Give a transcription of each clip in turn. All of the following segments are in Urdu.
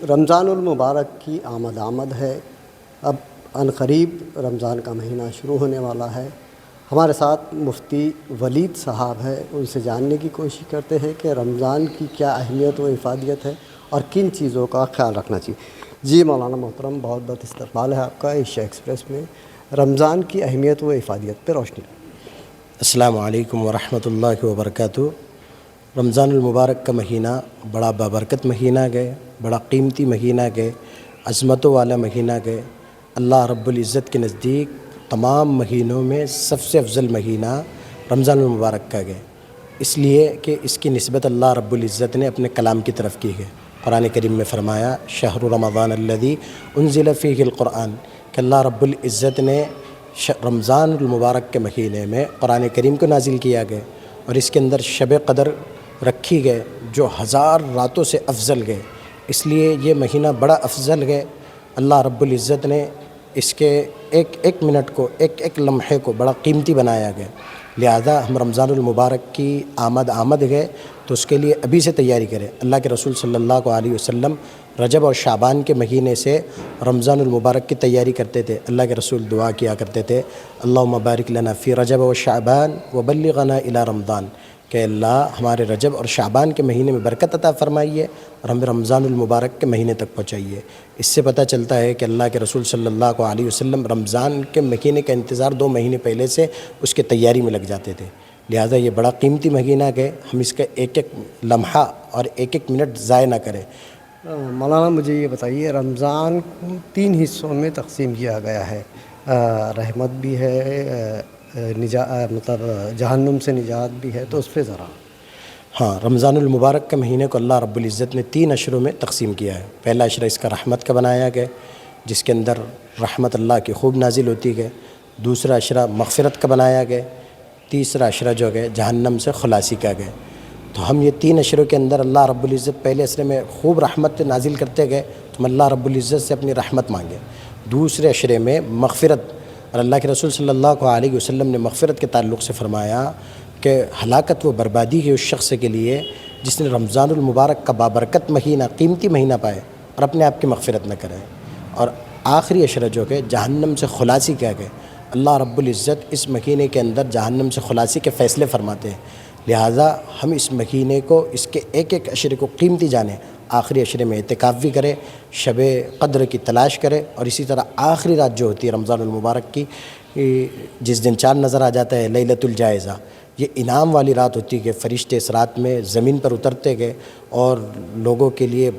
رمضان المبارک کی آمد ہے۔ اب عنقریب رمضان کا مہینہ شروع ہونے والا ہے۔ ہمارے ساتھ مفتی ولید صاحب ہے، ان سے جاننے کی کوشش کرتے ہیں کہ رمضان کی کیا اہمیت و افادیت ہے اور کن چیزوں کا خیال رکھنا چاہیے۔ جی مولانا محترم، بہت بہت استقبال ہے آپ کا ایشیا ایکسپریس میں۔ رمضان کی اہمیت و افادیت پہ روشنی۔ السلام علیکم ورحمۃ اللہ وبرکاتہ۔ رمضان المبارک کا مہینہ بڑا بابرکت مہینہ گئے، بڑا قیمتی مہینہ گئے، عظمتوں والا مہینہ گئے۔ اللہ رب العزت کے نزدیک تمام مہینوں میں سب سے افضل مہینہ رمضان المبارک کا گئے، اس لیے کہ اس کی نسبت اللہ رب العزت نے اپنے کلام کی طرف کی ہے۔ قرآن کریم میں فرمایا شہر رمضان الذی انزل فیہ القرآن، کہ اللہ رب العزت نے رمضان المبارک کے مہینے میں قرآن کریم کو نازل کیا گیا اور اس کے اندر شب قدر رکھی گئے جو 1000 راتوں سے افضل گئے، اس لیے یہ مہینہ بڑا افضل گئے۔ اللہ رب العزت نے اس کے ایک ایک منٹ کو، ایک ایک لمحے کو بڑا قیمتی بنایا گیا، لہذا ہم رمضان المبارک کی آمد گئے تو اس کے لیے ابھی سے تیاری کریں۔ اللہ کے رسول صلی اللہ علیہ وسلم رجب اور شعبان کے مہینے سے رمضان المبارک کی تیاری کرتے تھے۔ اللہ کے رسول دعا کیا کرتے تھے اللہم بارک لنا فی رجب و شعبان وبلغنا الی رمضان، کہ اللہ ہمارے رجب اور شعبان کے مہینے میں برکت عطا فرمائیے اور ہمیں رمضان المبارک کے مہینے تک پہنچائیے۔ اس سے پتہ چلتا ہے کہ اللہ کے رسول صلی اللہ علیہ وسلم رمضان کے مہینے کا انتظار 2 مہینے پہلے سے اس کے تیاری میں لگ جاتے تھے، لہٰذا یہ بڑا قیمتی مہینہ ہے، ہم اس کا ایک ایک لمحہ اور ایک ایک منٹ ضائع نہ کریں۔ مولانا مجھے یہ بتائیے، رمضان کو 3 حصوں میں تقسیم کیا گیا ہے، رحمت بھی ہے، مطلب جہنم سے نجات بھی ہے، تو اس پہ ذرا۔ ہاں، رمضان المبارک کے مہینے کو اللہ رب العزت نے 3 اشروں میں تقسیم کیا ہے۔ پہلا اشرہ اس کا رحمت کا بنایا گیا، جس کے اندر رحمت اللہ کی خوب نازل ہوتی ہے۔ دوسرا اشرہ مغفرت کا بنایا گیا۔ تیسرا اشرہ جو ہے جہنم سے خلاصی کا گیا۔ تو ہم یہ 3 اشروں کے اندر اللہ رب العزت پہلے اشرے میں خوب رحمت نازل کرتے گئے تو ہم اللہ رب العزت سے اپنی رحمت مانگے۔ دوسرے اشرے میں مغفرت، اور اللہ کے رسول صلی اللہ علیہ وسلم نے مغفرت کے تعلق سے فرمایا کہ ہلاکت و بربادی ہے اس شخص کے لیے جس نے رمضان المبارک کا بابرکت مہینہ، قیمتی مہینہ پائے اور اپنے آپ کی مغفرت نہ کرے۔ اور آخری اشرہ جو کہ جہنم سے خلاصی کیا گئے، اللہ رب العزت اس مہینے کے اندر جہنم سے خلاصی کے فیصلے فرماتے ہیں، لہٰذا ہم اس مہینے کو، اس کے ایک ایک اشرے کو قیمتی جانیں۔ آخری اشرے میں اعتکاف بھی کرے، شب قدر کی تلاش کرے، اور اسی طرح آخری رات جو ہوتی ہے رمضان المبارک کی، جس دن چاند نظر آ جاتا ہے، لیلۃ الجائزہ، یہ انعام والی رات ہوتی ہے کہ فرشتے اس رات میں زمین پر اترتے گئے اور لوگوں کے لیے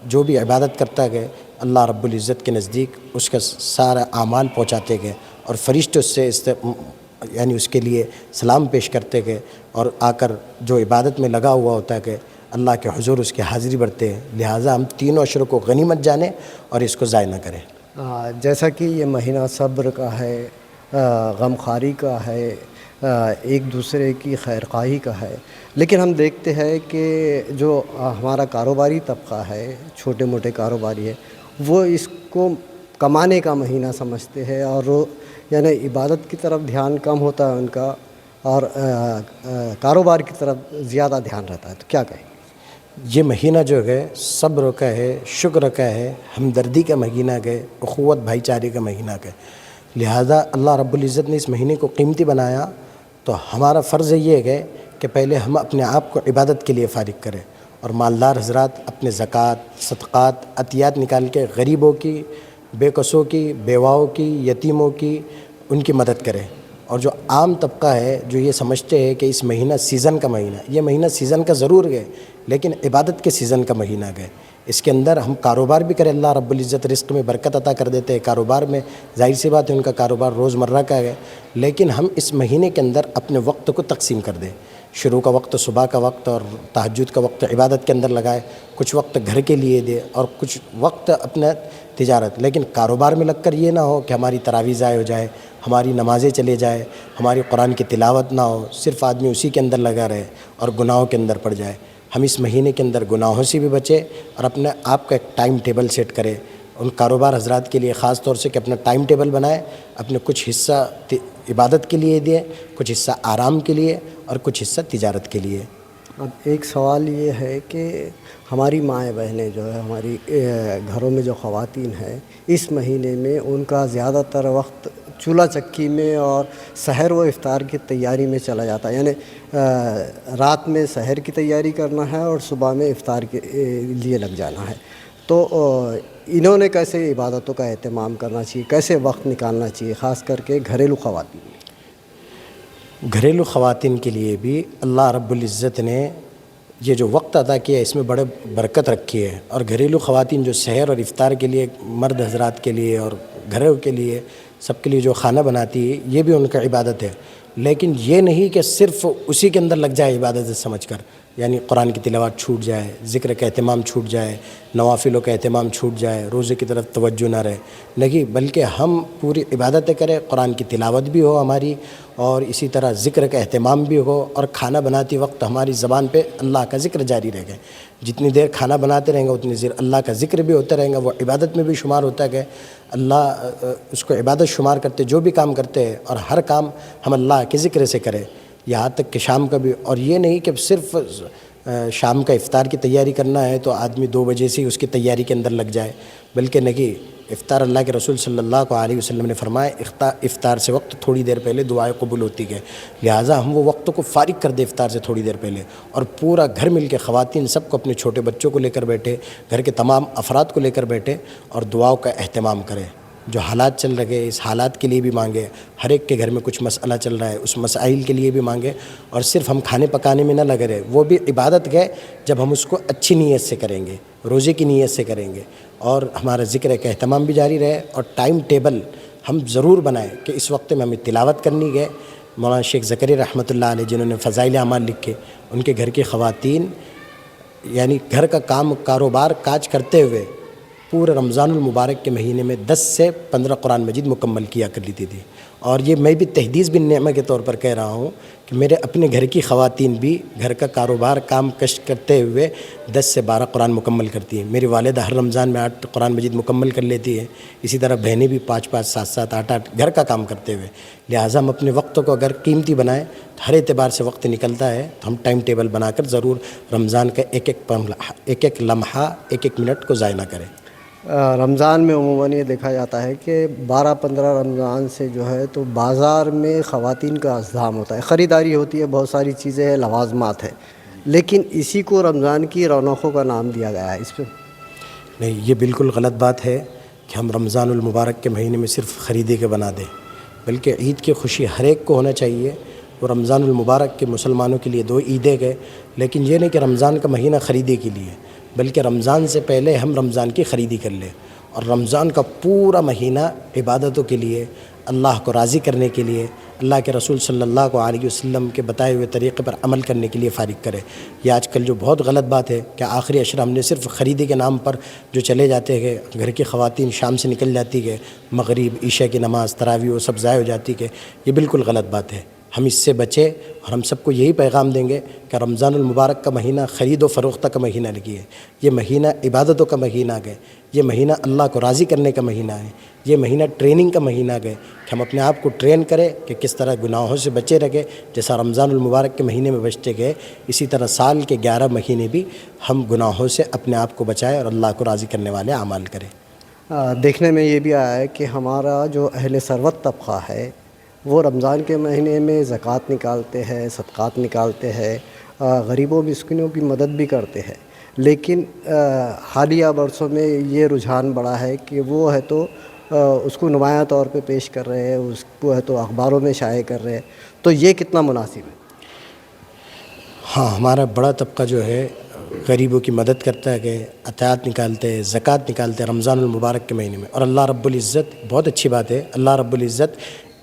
جو بھی عبادت کرتا گئے اللہ رب العزت کے نزدیک اس کا سارا اعمال پہنچاتے گئے، اور فرشتے اس سے یعنی اس کے لیے سلام پیش کرتے گئے، اور آ کر جو عبادت میں لگا ہوا ہوتا ہے کہ اللہ کے حضور اس کی حاضری بڑھتے ہیں۔ لہٰذا ہم 3 اشروں کو غنیمت جانیں اور اس کو ضائع نہ کریں۔ جیسا کہ یہ مہینہ صبر کا ہے، غمخواری کا ہے، ایک دوسرے کی خیر خواہی کا ہے، لیکن ہم دیکھتے ہیں کہ جو ہمارا کاروباری طبقہ ہے، چھوٹے موٹے کاروباری ہے، وہ اس کو کمانے کا مہینہ سمجھتے ہیں، اور یعنی عبادت کی طرف دھیان کم ہوتا ہے ان کا، اور کاروبار کی طرف زیادہ دھیان رہتا ہے، تو کیا کہیں؟ یہ مہینہ جو ہے صبر کا ہے، شکر کا ہے، ہمدردی کا مہینہ ہے، اخوت بھائی چارے کا مہینہ ہے، لہذا اللہ رب العزت نے اس مہینے کو قیمتی بنایا تو ہمارا فرض یہ ہے کہ پہلے ہم اپنے آپ کو عبادت کے لیے فارغ کریں، اور مالدار حضرات اپنے زکوٰۃ، صدقات، عطیات نکال کے غریبوں کی، بے کسوں کی، بیواؤں کی، یتیموں کی، ان کی مدد کریں۔ اور جو عام طبقہ ہے جو یہ سمجھتے ہیں کہ اس مہینہ سیزن کا مہینہ، یہ مہینہ سیزن کا ضرور گئے لیکن عبادت کے سیزن کا مہینہ گئے، اس کے اندر ہم کاروبار بھی کریں، اللہ رب العزت رزق میں برکت عطا کر دیتے ہیں کاروبار میں، ظاہر سی بات ہے ان کا کاروبار روزمرہ کا ہے، لیکن ہم اس مہینے کے اندر اپنے وقت کو تقسیم کر دیں۔ شروع کا وقت صبح کا وقت اور تہجد کا وقت عبادت کے اندر لگائے، کچھ وقت گھر کے لیے دے اور کچھ وقت اپنا تجارت، لیکن کاروبار میں لگ کر یہ نہ ہو کہ ہماری تراویح ضائع ہو جائے، ہماری نمازیں چلے جائے، ہماری قرآن کی تلاوت نہ ہو، صرف آدمی اسی کے اندر لگا رہے اور گناہوں کے اندر پڑ جائے۔ ہم اس مہینے کے اندر گناہوں سے بھی بچے اور اپنے آپ کا ایک ٹائم ٹیبل سیٹ کرے۔ ان کاروبار حضرات کے لیے خاص طور سے کہ اپنا ٹائم ٹیبل بنائے، اپنے کچھ حصہ عبادت کے لیے دیں، کچھ حصہ آرام کے لیے اور کچھ حصہ تجارت کے لیے۔ اب ایک سوال یہ ہے کہ ہماری مائیں بہنیں جو ہے ہماری گھروں میں جو خواتین ہیں اس مہینے میں ان کا زیادہ تر وقت چولہا چکی میں اور سحر و افطار کی تیاری میں چلا جاتا ہے، یعنی رات میں سحر کی تیاری کرنا ہے اور صبح میں افطار کے لیے لگ جانا ہے۔ تو انہوں نے کیسے عبادتوں کا اہتمام کرنا چاہیے، کیسے وقت نکالنا چاہیے، خاص کر کے گھریلو خواتین؟ گھریلو خواتین کے لیے بھی اللہ رب العزت نے یہ جو وقت عطا کیا ہے اس میں بڑے برکت رکھی ہے، اور گھریلو خواتین جو سحر اور افطار کے لیے مرد حضرات کے لیے اور گھروں کے لیے سب کے لیے جو کھانا بناتی ہے یہ بھی ان کا عبادت ہے، لیکن یہ نہیں کہ صرف اسی کے اندر لگ جائے عبادت سمجھ کر، یعنی قرآن کی تلاوت چھوٹ جائے، ذکر کا اہتمام چھوٹ جائے، نوافلوں کا اہتمام چھوٹ جائے، روزے کی طرف توجہ نہ رہے، نہیں بلکہ ہم پوری عبادتیں کریں، قرآن کی تلاوت بھی ہو ہماری، اور اسی طرح ذکر کا اہتمام بھی ہو، اور کھانا بناتے وقت ہماری زبان پہ اللہ کا ذکر جاری رہے گا۔ جتنی دیر کھانا بناتے رہیں گے اتنی دیر اللہ کا ذکر بھی ہوتا رہے گا، وہ عبادت میں بھی شمار ہوتا ہے، اللہ اس کو عبادت شمار کرتے، جو بھی کام کرتے ہیں اور ہر کام ہم اللہ کے ذکر سے کریں، یہاں تک کہ شام کا بھی۔ اور یہ نہیں کہ صرف شام کا افطار کی تیاری کرنا ہے تو آدمی 2 بجے سے ہی اس کی تیاری کے اندر لگ جائے، بلکہ نہیں، افطار اللہ کے رسول صلی اللہ علیہ وسلم نے فرمایا افطار سے وقت تھوڑی دیر پہلے دعائیں قبول ہوتی ہے، لہٰذا ہم وہ وقت کو فارغ کر دیں افطار سے تھوڑی دیر پہلے، اور پورا گھر مل کے خواتین سب کو اپنے چھوٹے بچوں کو لے کر بیٹھے، گھر کے تمام افراد کو لے کر بیٹھے اور دعاؤں کا اہتمام کریں۔ جو حالات چل رہے اس حالات کے لیے بھی مانگے، ہر ایک کے گھر میں کچھ مسئلہ چل رہا ہے اس مسائل کے لیے بھی مانگے، اور صرف ہم کھانے پکانے میں نہ لگے رہے، وہ بھی عبادت ہے جب ہم اس کو اچھی نیت سے کریں گے، روزے کی نیت سے کریں گے، اور ہمارا ذکر کا اہتمام بھی جاری رہے، اور ٹائم ٹیبل ہم ضرور بنائیں کہ اس وقت میں ہمیں تلاوت کرنی ہے۔ مولانا شیخ زکریا رحمۃ اللہ علیہ جنہوں نے فضائل اعمال لکھے، ان کے گھر کی خواتین یعنی گھر کا کام کاروبار کاج کرتے ہوئے پورے رمضان المبارک کے مہینے میں 10 سے 15 قرآن مجید مکمل کیا کر لیتی تھی، اور یہ میں بھی تحدیث بن نعمہ کے طور پر کہہ رہا ہوں کہ میرے اپنے گھر کی خواتین بھی گھر کا کاروبار کام کش کرتے ہوئے 10 سے 12 قرآن مکمل کرتی ہیں۔ میری والدہ ہر رمضان میں 8 قرآن مجید مکمل کر لیتی ہے، اسی طرح بہنیں بھی 5-5 7-7 8-8 گھر کا کام کرتے ہوئے۔ لہٰذا ہم اپنے وقت کو اگر قیمتی بنائیں تو ہر اعتبار سے وقت نکلتا ہے، تو ہم ٹائم ٹیبل بنا کر ضرور رمضان کا ایک لمحہ ایک منٹ کو ضائع نہ کریں۔ رمضان میں عموماً یہ دیکھا جاتا ہے کہ 12-15 رمضان سے جو ہے تو بازار میں خواتین کا ازدحام ہوتا ہے، خریداری ہوتی ہے، بہت ساری چیزیں ہیں، لوازمات ہیں، لیکن اسی کو رمضان کی رونقوں کا نام دیا گیا ہے۔ اس پہ نہیں، یہ بالکل غلط بات ہے کہ ہم رمضان المبارک کے مہینے میں صرف خریدی کے بنا دیں، بلکہ عید کی خوشی ہر ایک کو ہونا چاہیے۔ وہ رمضان المبارک کے مسلمانوں کے لیے 2 عیدیں گئے، لیکن یہ نہیں کہ رمضان کا مہینہ خریدی کے لیے، بلکہ رمضان سے پہلے ہم رمضان کی خریدی کر لیں، اور رمضان کا پورا مہینہ عبادتوں کے لیے، اللہ کو راضی کرنے کے لیے، اللہ کے رسول صلی اللہ علیہ وسلم کے بتائے ہوئے طریقے پر عمل کرنے کے لیے فارغ کرے۔ یہ آج کل جو بہت غلط بات ہے کہ آخری عشرہ ہم نے صرف خریدی کے نام پر جو چلے جاتے ہیں، گھر کی خواتین شام سے نکل جاتی ہے، مغرب عشاء کی نماز تراویح وہ سب ضائع ہو جاتی ہے، یہ بالکل غلط بات ہے۔ ہم اس سے بچیں، اور ہم سب کو یہی پیغام دیں گے کہ رمضان المبارک کا مہینہ خرید و فروخت کا مہینہ لگی ہے، یہ مہینہ عبادتوں کا مہینہ ہے، یہ مہینہ اللہ کو راضی کرنے کا مہینہ ہے، یہ مہینہ ٹریننگ کا مہینہ ہے کہ ہم اپنے آپ کو ٹرین کریں کہ کس طرح گناہوں سے بچے رہیں۔ جیسا رمضان المبارک کے مہینے میں بچتے گئے، اسی طرح سال کے 11 مہینے بھی ہم گناہوں سے اپنے آپ کو بچائیں اور اللہ کو راضی کرنے والے اعمال کریں۔ دیکھنے میں یہ بھی آیا ہے کہ ہمارا جو اہل ثروت طبقہ ہے وہ رمضان کے مہینے میں زکوٰۃ نکالتے ہیں، صدقات نکالتے ہیں، غریبوں مسکینوں کی مدد بھی کرتے ہیں، لیکن حالیہ برسوں میں یہ رجحان بڑھا ہے کہ وہ ہے تو اس کو نمایاں طور پہ پیش کر رہے ہیں، اس کو ہے تو اخباروں میں شائع کر رہے ہیں، تو یہ کتنا مناسب ہے؟ ہاں، ہمارا بڑا طبقہ جو ہے غریبوں کی مدد کرتا ہے کہ عطیات نکالتے ہیں، زکوٰۃ نکالتے ہیں رمضان المبارک کے مہینے میں، اور اللہ رب العزت، بہت اچھی بات ہے، اللہ رب العزت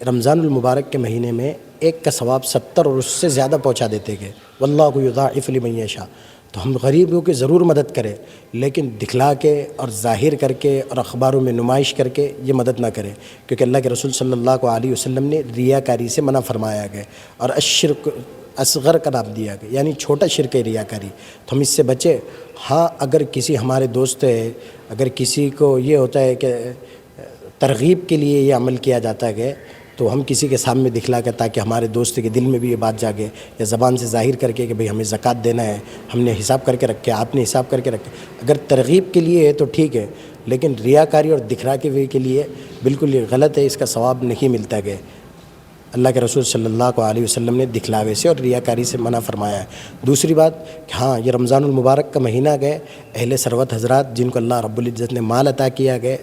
رمضان المبارک کے مہینے میں ایک کا ثواب 70 اور اس سے زیادہ پہنچا دیتے گئے، واللہ یضاعف لمن یشاء۔ تو ہم غریبوں کی ضرور مدد کریں، لیکن دکھلا کے اور ظاہر کر کے اور اخباروں میں نمائش کر کے یہ مدد نہ کریں، کیونکہ اللہ کے رسول صلی اللہ علیہ وسلم نے ریاکاری سے منع فرمایا گیا، اور الشرک اصغر کا نام دیا گیا، یعنی چھوٹا شرک ہے ریاکاری، تو ہم اس سے بچیں۔ ہاں، اگر کسی ہمارے دوست ہے، اگر کسی کو یہ ہوتا ہے کہ ترغیب کے لیے یہ عمل کیا جاتا ہے تو ہم کسی کے سامنے دکھلا کر تاکہ ہمارے دوست کے دل میں بھی یہ بات جاگے یا زبان سے ظاہر کر کے کہ بھئی ہمیں زکوٰۃ دینا ہے، ہم نے حساب کر کے رکھے، آپ نے حساب کر کے رکھے، اگر ترغیب کے لیے ہے تو ٹھیک ہے، لیکن ریاکاری اور دکھلاوے کے لیے بالکل یہ غلط ہے، اس کا ثواب نہیں ملتا کہ اللہ کے رسول صلی اللہ علیہ وسلم نے دکھلاوے سے اور ریاکاری سے منع فرمایا ہے۔ دوسری بات کہ ہاں یہ رمضان المبارک کا مہینہ گئے، اہل ثروت حضرات جن کو اللہ رب العزت نے مال عطا کیا گئے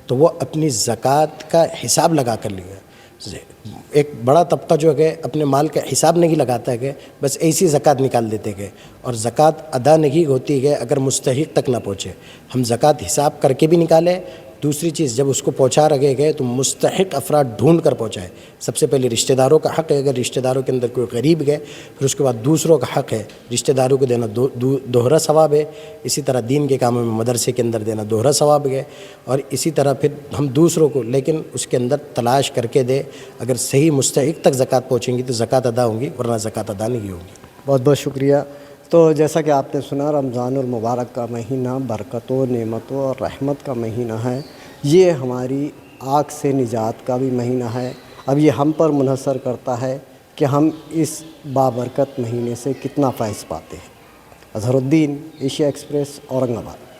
تو وہ اپنی زکوٰۃ کا حساب لگا کر لیا۔ ایک بڑا طبقہ جو ہے اپنے مال کا حساب نہیں لگاتا ہے، بس ایسی زکوٰۃ نکال دیتے گئے اور زکوٰۃ ادا نہیں ہوتی ہے اگر مستحق تک نہ پہنچے۔ ہم زکوٰۃ حساب کر کے بھی نکالیں، دوسری چیز جب اس کو پہنچا رکھے گئے تو مستحق افراد ڈھونڈ کر پہنچائے۔ سب سے پہلے رشتہ داروں کا حق ہے، اگر رشتہ داروں کے اندر کوئی غریب گئے، پھر اس کے بعد دوسروں کا حق ہے، رشتہ داروں کو دینا دوہرا ثواب ہے، اسی طرح دین کے کاموں میں مدرسے کے اندر دینا دوہرا ثواب ہے، اور اسی طرح پھر ہم دوسروں کو لیکن اس کے اندر تلاش کر کے دے، اگر صحیح مستحق تک زکوٰۃ پہنچیں گی تو زکوٰۃ ادا ہوں گی، ورنہ زکوٰۃ ادا نہیں ہوگی۔ بہت بہت شکریہ۔ تو جیسا کہ آپ نے سنا، رمضان المبارک کا مہینہ برکتوں، نعمتوں اور رحمت کا مہینہ ہے، یہ ہماری آگ سے نجات کا بھی مہینہ ہے۔ اب یہ ہم پر منحصر کرتا ہے کہ ہم اس بابرکت مہینے سے کتنا فیض پاتے ہیں۔ اظہر الدین، ایشیا ایکسپریس، اورنگ آباد۔